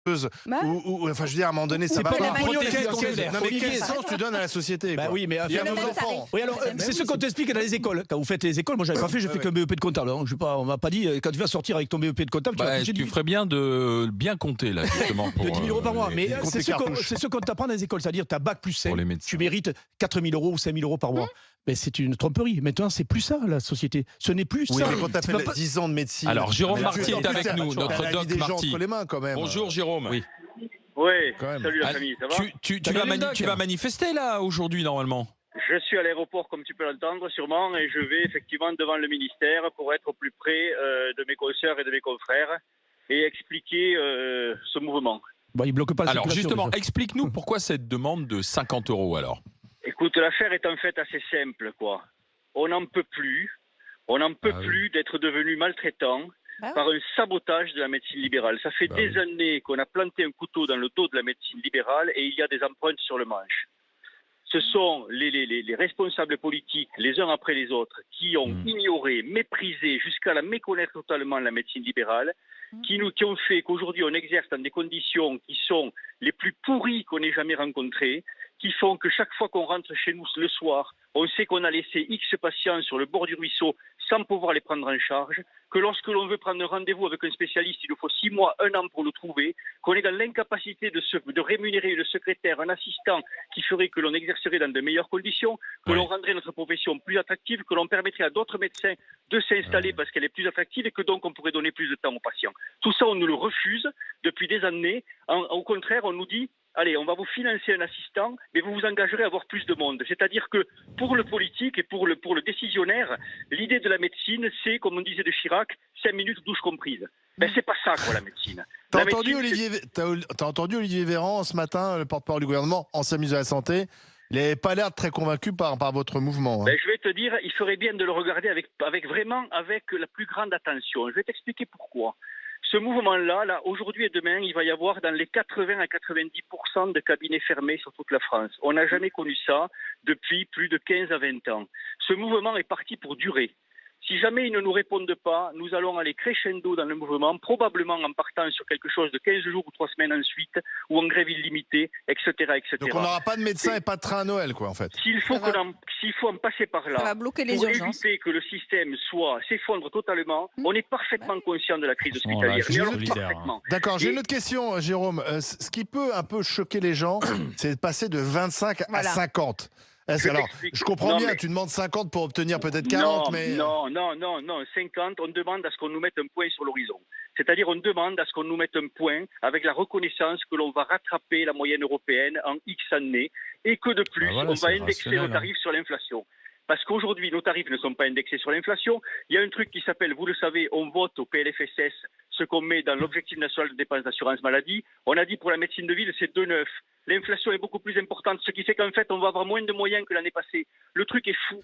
Bah, enfin, je veux dire, à un moment donné, ça C'est va pas pas. le pognon qui est en jeu. Non, mais quel sens tu donnes à la société, Bah quoi? oui, mais Il y a nos mais ça enfants. arrive. oui, alors c'est ce qu'on t'explique dans les écoles. Quand vous faites les écoles, moi j'avais pas fait, j'ai fait qu'un BEP de comptable. Hein. Je sais pas, on m'a pas dit quand tu vas sortir avec ton BEP de comptable, tu vas toucher Tu ferais bien de bien compter là justement pour de 10 000 € par mois. Mais compter cartouches. c'est ce qu'on t'apprend dans les écoles, c'est-à-dire tu as bac plus 5, pour les médecins. tu mérites 4 000 € ou 5 000 € par mois. Mais c'est une tromperie. Maintenant, c'est plus ça la société. Ce n'est plus Oui, ça. mais quand t'as Tu peux fait pas- 10 ans de médecine. Alors, Jérôme mais Marty tu- est avec nous, t'as notre la vie doc des gens Marty. entre les mains, quand même. Bonjour Jérôme. Oui. Oui, Quand même. salut la Ah, famille, ça va? Tu vas manifester là aujourd'hui normalement. Je suis à l'aéroport comme tu peux l'entendre sûrement et je vais effectivement devant le ministère pour être au plus près de mes consoeurs et de mes confrères et expliquer ce mouvement. Bah, il bloque pas la Alors circulation, justement, déjà. explique-nous pourquoi cette demande de 50 € alors. Écoute, l'affaire est en fait assez simple, quoi. On n'en peut plus. On n'en peut plus d'être devenu maltraitant Bah par un sabotage de la médecine libérale. Ça fait des années qu'on a planté un couteau dans le dos de la médecine libérale et il y a des empreintes sur le manche. Ce sont les responsables politiques, les uns après les autres, qui ont ignoré, méprisé, jusqu'à la méconnaître totalement la médecine libérale, qui ont fait qu'aujourd'hui on exerce dans des conditions qui sont les plus pourries qu'on ait jamais rencontrées, qui font que chaque fois qu'on rentre chez nous le soir, on sait qu'on a laissé X patients sur le bord du ruisseau sans pouvoir les prendre en charge, que lorsque l'on veut prendre un rendez-vous avec un spécialiste, il nous faut 6 mois, 1 an pour le trouver, qu'on est dans l'incapacité de rémunérer le secrétaire, un assistant qui ferait que l'on exercerait dans de meilleures conditions, que l'on rendrait notre profession plus attractive, que l'on permettrait à d'autres médecins de s'installer parce qu'elle est plus attractive et que donc on pourrait donner plus de temps aux patients. Tout ça, on nous le refuse depuis des années. Au contraire, on nous dit allez, on va vous financer un assistant, mais vous vous engagerez à avoir plus de monde. C'est-à-dire que pour le politique et pour le décisionnaire, l'idée de la médecine, c'est, comme on disait de Chirac, 5 minutes douche comprise. Ben, c'est pas ça, quoi, la médecine. T'as entendu Olivier Véran ce matin, le porte-parole du gouvernement, ancien ministre de la Santé? Il n'avait pas l'air très convaincu par votre mouvement. Hein. Ben, je vais te dire, il ferait bien de le regarder avec la plus grande attention. Je vais t'expliquer pourquoi. Ce mouvement-là, aujourd'hui et demain, il va y avoir dans les 80 à 90% de cabinets fermés sur toute la France. On n'a jamais connu ça depuis plus de 15 à 20 ans. Ce mouvement est parti pour durer. Si jamais ils ne nous répondent pas, nous allons aller crescendo dans le mouvement, probablement en partant sur quelque chose de 15 jours ou 3 semaines ensuite, ou en grève illimitée, etc., etc. Donc on n'aura pas de médecin et pas de train à Noël, quoi, en fait. S'il faut en passer par là, Ça va bloquer les pour urgences. éviter que le système s'effondre totalement, on est parfaitement conscient de la crise hospitalière. là, Mais alors, solidaire, parfaitement. D'accord, j'ai Et- une autre question, Jérôme. Ce qui peut un peu choquer les gens, c'est de passer de 25 à Voilà. 50. Je Alors, t'explique. je comprends Non, bien, mais- tu demandes 50 pour obtenir peut-être 40, mais... Non, 50, on demande à ce qu'on nous mette un point sur l'horizon. C'est-à-dire, on demande à ce qu'on nous mette un point avec la reconnaissance que l'on va rattraper la moyenne européenne en X années et que de plus, voilà, on va c'est indexer rationnel, nos tarifs sur l'inflation. Parce qu'aujourd'hui, nos tarifs ne sont pas indexés sur l'inflation. Il y a un truc qui s'appelle, vous le savez, on vote au PLFSS ce qu'on met dans l'objectif national de dépenses d'assurance maladie. On a dit pour la médecine de ville, c'est 2,9. L'inflation est beaucoup plus importante, ce qui fait qu'en fait, on va avoir moins de moyens que l'année passée. Le truc est fou.